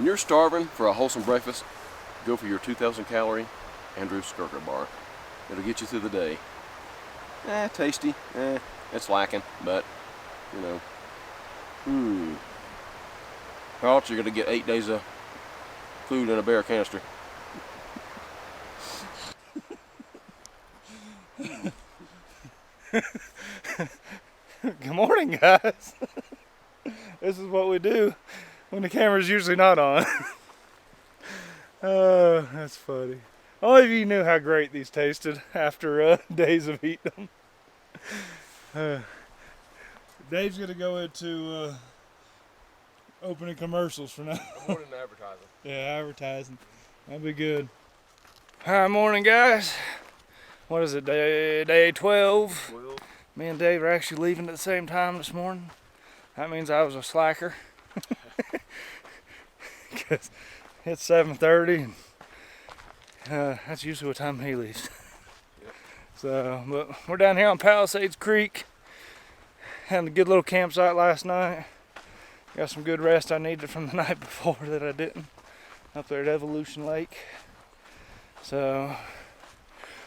When you're starving for a wholesome breakfast, go for your 2,000 calorie Andrew Skirker bar. It'll get you through the day. Tasty. It's lacking, but you know. Or else you're gonna get 8 days of food in a bare canister. Good morning, guys. This is what we do when the camera's usually not on. Oh, that's funny. Only of you knew how great these tasted after days of eating them. Dave's gonna go into opening commercials for now. More than advertising. Yeah, advertising. That'll be good. Hi, morning, guys. What is it, day 12? Me and Dave are actually leaving at the same time this morning. That means I was a slacker. Because it's 7:30 and that's usually what time he leaves. Yep. So, but we're down here on Palisade Creek. Had a good little campsite last night. Got some good rest I needed from the night before that I didn't. Up there at Evolution Lake. So,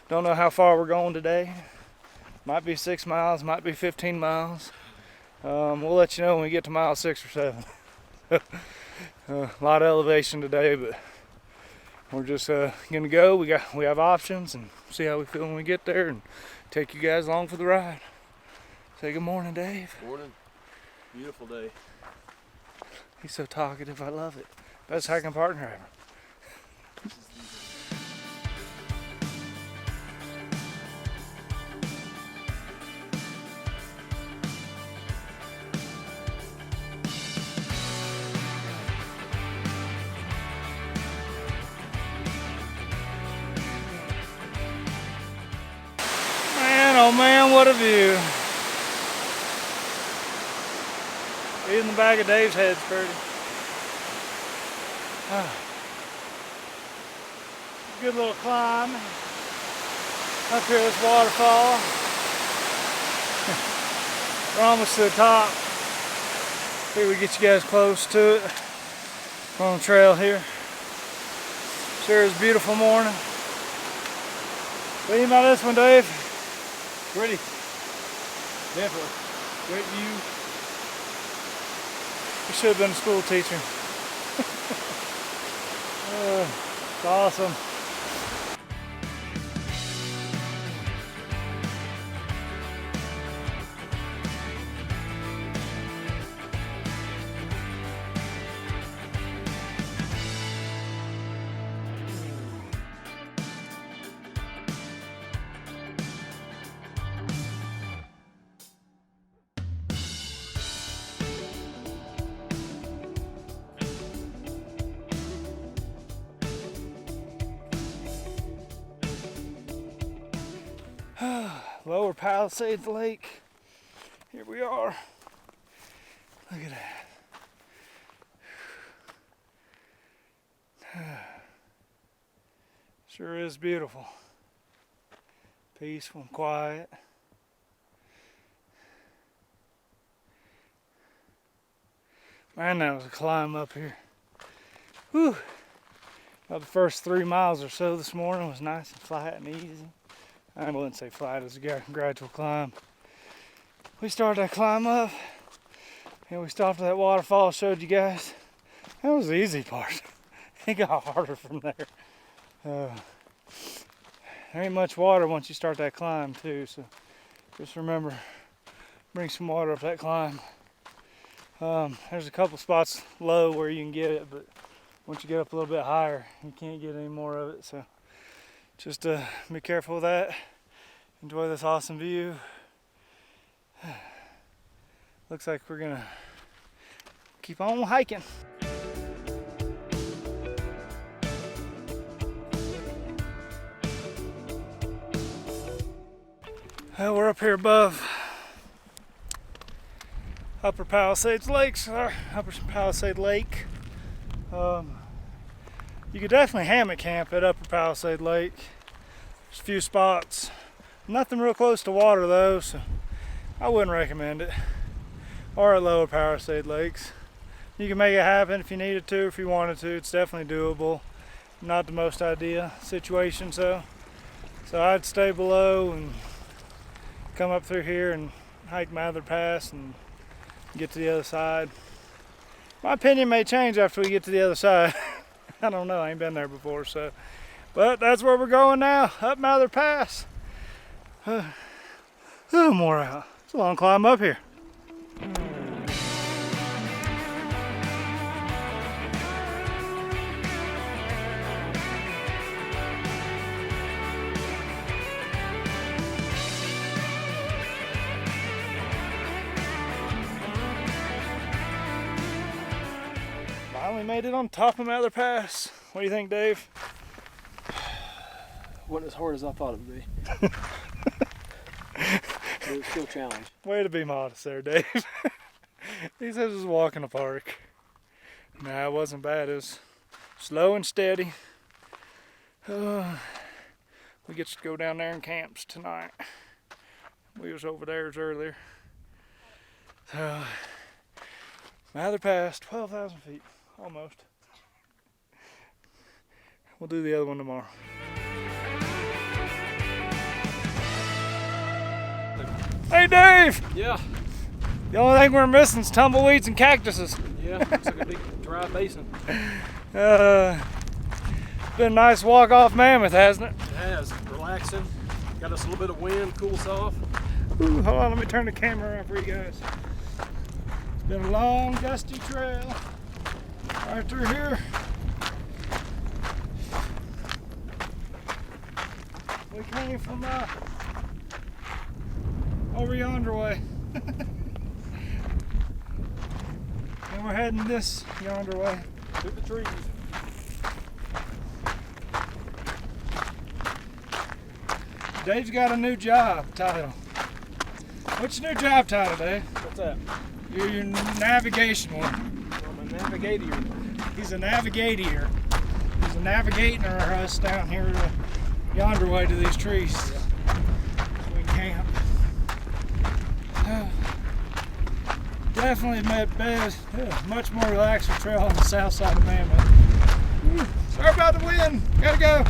don't know how far we're going today. Might be 6 miles, might be 15 miles. We'll let you know when we get to mile 6 or 7. A lot of elevation today, but we're just gonna go. We have options and see how we feel when we get there, and take you guys along for the ride. Say good morning, Dave. Morning. Beautiful day. He's so talkative. I love it. Best hiking partner ever. Oh man, what a view. Even the back of Dave's head's pretty. Good little climb up here this waterfall. We're almost to the top. Here we get you guys close to it. We're on the trail here. Sure is a beautiful morning. What do you think about this one, Dave? Pretty. Definitely. Great view. You should have been a school teacher. It's awesome. Lower Palisade Lake. Here we are. Look at that. Sure is beautiful. Peaceful and quiet. Man, that was a climb up here. Whew. About the first 3 miles or so this morning was nice and flat and easy. I wouldn't say flat, it's a gradual climb. We started that climb up and we stopped at that waterfall I showed you guys. That was the easy part. It got harder from there. There ain't much water once you start that climb too, so just remember, bring some water up that climb. There's a couple spots low where you can get it, but once you get up a little bit higher, you can't get any more of it. So just be careful with that. Enjoy this awesome view. Looks like we're gonna keep on hiking. We're up here above Upper Palisades Lakes, or Upper Palisade Lake. You could definitely hammock camp at Upper Palisade Lake. There's a few spots. Nothing real close to water though, so I wouldn't recommend it. Or at Lower Palisade Lakes. you can make it happen if you needed to, if you wanted to. It's definitely doable. Not the most ideal situation, so I'd stay below and come up through here and hike Mather Pass and get to the other side. My opinion may change after we get to the other side. I don't know, I ain't been there before, so. But that's where we're going now, up Mather Pass. More out. It's a long climb up here. Finally made it on top of Mather Pass. What do you think, Dave? Wasn't as hard as I thought it would be. But it's still a challenge. Way to be modest there, Dave. He says it was a walk in the park. Nah, it wasn't bad. It was slow and steady. We get to go down there in camps tonight. We was over theirs earlier. Mather Pass, 12,000 feet, almost. We'll do the other one tomorrow. Hey Dave! Yeah. The only thing we're missing is tumbleweeds and cactuses. Yeah, looks like a big dry basin. Been a nice walk off Mammoth, hasn't it? It has. Relaxing. Got us a little bit of wind, cool us off. Ooh, hold on, let me turn the camera around for you guys. It's been a long, dusty trail right through here. We came from over yonder way. And we're heading this yonder way. Through the trees. Dave's got a new job title. What's your new job title, Dave? What's that? You're your navigation one. I'm a navigator. He's a navigator. He's a navigating us down here to yonder way to these trees. Yeah. We camp. Definitely much more relaxed trail on the south side of Mammoth. Sorry about the wind. Gotta go.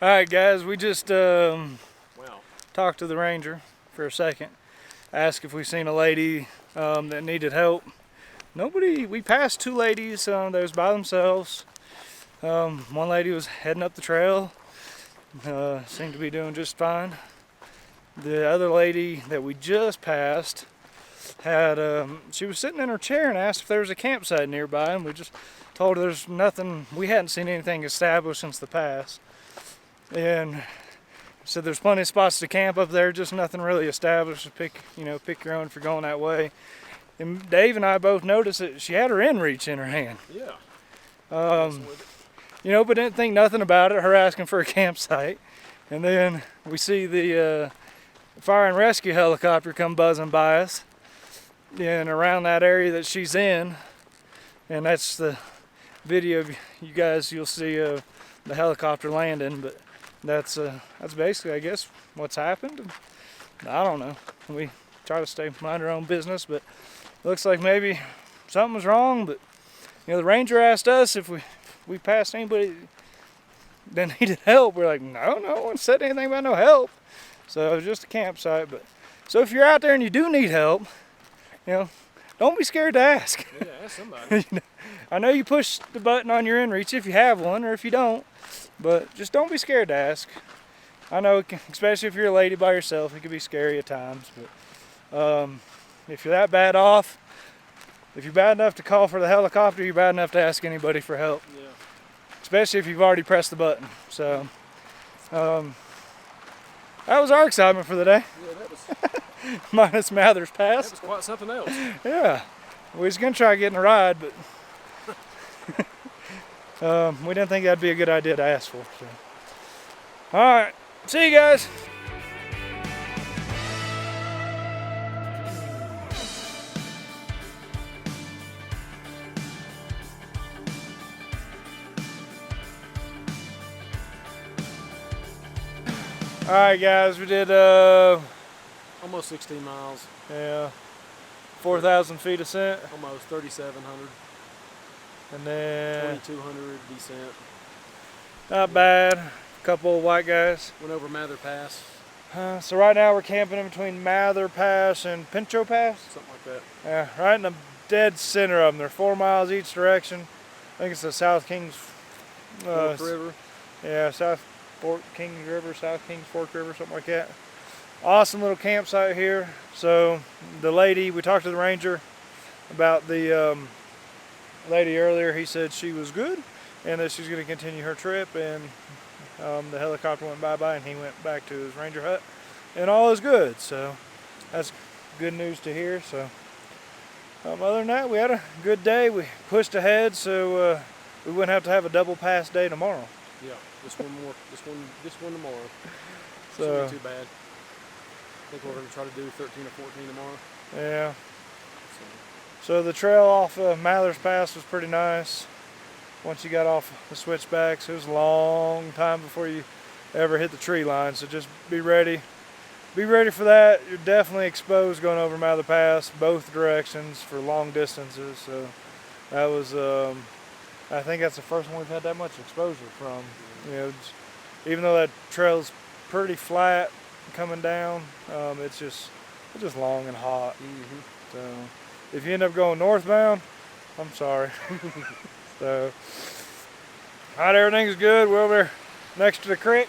All right, guys, we just talked to the ranger for a second. Asked if we seen a lady that needed help. Nobody. We passed two ladies that was by themselves. One lady was heading up the trail. Seemed to be doing just fine. The other lady that we just passed had she was sitting in her chair and asked if there was a campsite nearby, and we just told her there's nothing. We hadn't seen anything established since the pass. And said there's plenty of spots to camp up there, just nothing really established to pick your own if you're going that way. And Dave and I both noticed that she had her InReach in her hand. Yeah. But didn't think nothing about it, her asking for a campsite. And then we see the fire and rescue helicopter come buzzing by us and around that area that she's in. And that's the video you'll see of the helicopter landing, but that's basically, I guess, what's happened. I don't know. We try to mind our own business, but looks like maybe something was wrong. But the ranger asked us if we passed anybody that needed help. We're like, no one said anything about no help. So it was just a campsite. But so if you're out there and you do need help, don't be scared to ask. Yeah, ask somebody. I know you push the button on your InReach if you have one or if you don't, but just don't be scared to ask. I know, especially if you're a lady by yourself, it can be scary at times, but if you're that bad off, if you're bad enough to call for the helicopter, you're bad enough to ask anybody for help. Yeah. Especially if you've already pressed the button. So, that was our excitement for the day. Yeah, that was, Minus Mather's Pass. that was quite something else. Yeah. We was going to try getting a ride, but we didn't think that'd be a good idea to ask for. So. Alright, see you guys. Alright guys, we did Almost 16 miles, yeah, 4,000 feet ascent, almost 3,700, and then 2,200 descent. not bad. A couple of white guys. Went over Mather Pass, So right now we're camping in between Mather Pass and Pincho Pass. something like that. Yeah, right in the dead center of them. They're 4 miles each direction. I think it's the South Kings Fork River. Yeah, South Fork Kings River, South Kings Fork River, something like that. Awesome little campsite here. So the lady, we talked to the ranger about the lady earlier. He said she was good and that she's going to continue her trip, and the helicopter went bye-bye and he went back to his ranger hut and all is good. So that's good news to hear. So other than that, we had a good day. We pushed ahead so we wouldn't have to have a double pass day tomorrow. Yeah, this one tomorrow. So Shouldn't be too bad. I think we're going to try to do 13 or 14 tomorrow. yeah. So, So the trail off Mather's Pass was pretty nice. Once you got off the switchbacks, it was a long time before you ever hit the tree line. So just be ready. Be ready for that. You're definitely exposed going over Mather Pass, both directions for long distances. So that was, I think that's the first one we've had that much exposure from. You know, even though that trail's pretty flat coming down, it's just long and hot. So if you end up going northbound, I'm sorry. So, alright, everything's good. We're over there next to the creek,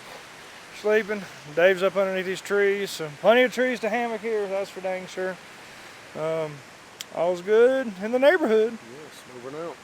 sleeping. Dave's up underneath these trees, so plenty of trees to hammock here, that's for dang sure. All's good in the neighborhood. yes, moving out.